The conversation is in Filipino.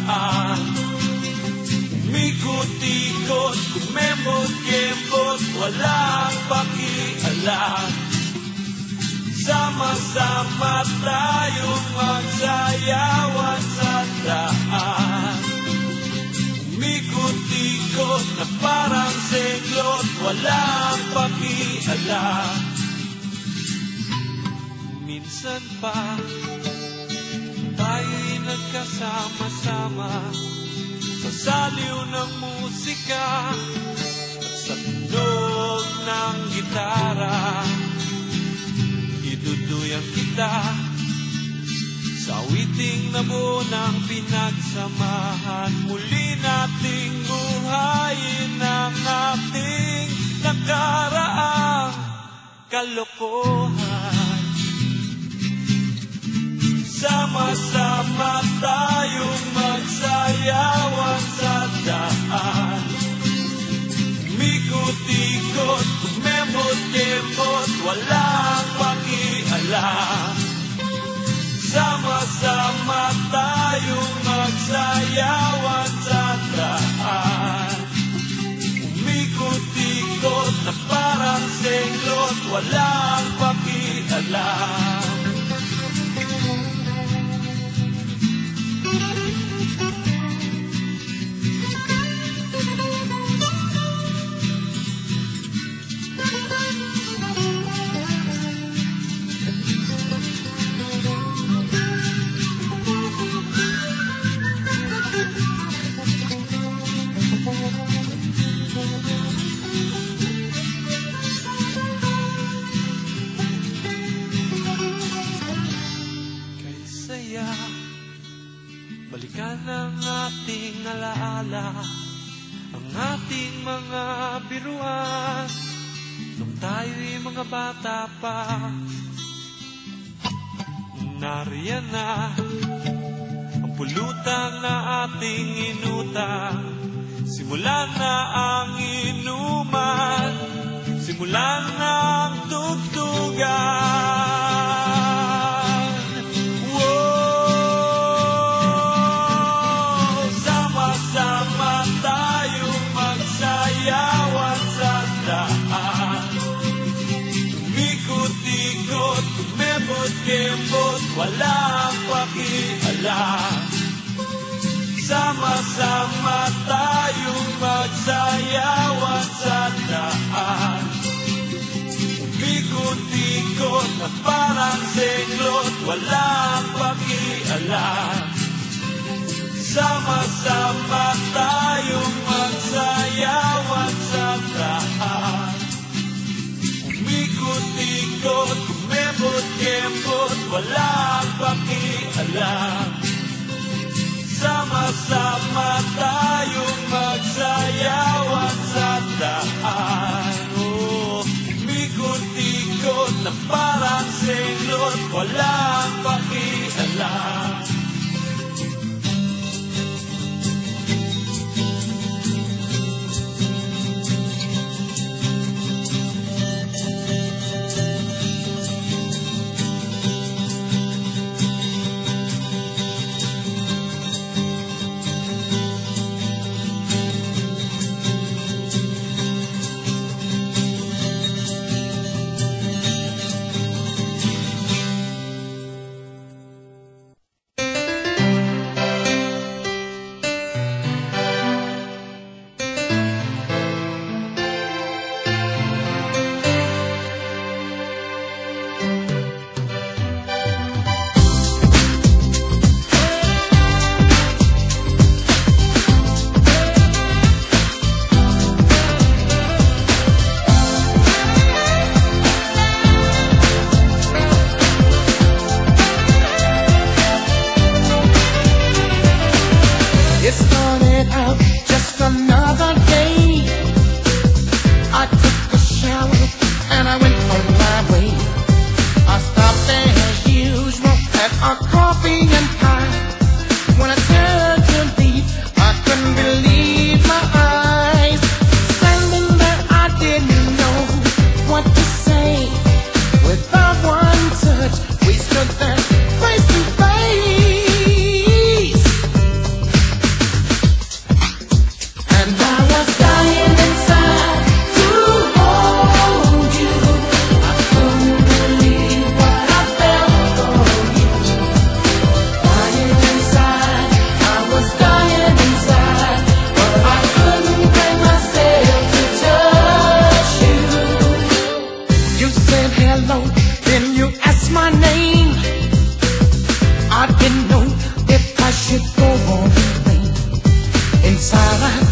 daan. Umikot-ikot, kumembot-kembot, walang pakialam. Sama-sama tayong magsayawan sa daan. Umikot-ikot na parang senglot, walang pakialam. Minsan pa tayo'y nagkasama-sama sa saliw ng musika at sa tunog ng gitara. Iduduyan kita sa awiting nabuo ng pinagsamahan. Muli nating buhayin ang ating nakaraang kalokohan. Sama-sama tayong magsayawan sa daan. Umikot-ikot, kumembot-kembot, walang pakialam. Sama-sama tayong magsayawan sa daan. Umikot-ikot na parang senglot, walang pakialam. Balikan ang ating alaala, ang ating mga biruan, nung tayo'y mga bata pa. Nariyan na ang pulutan na ating inutang. Simulan na ang inuman, simulan na ang tugtugan. Yawan sa daan. Umikot-ikot, kumembot-kembot, walang pakialam. Sama-sama tayong magsayawan sa daan. Umikot-ikot na parang senglot, walang pakialam. Sama-sama tayong magsayawan sa daan. Umikot-ikot, kumembot-kembot, walang pakialam. Sama-sama tayong magsayawan sa daan. Umikot-ikot na parang senglot, walang pakialam. Sarang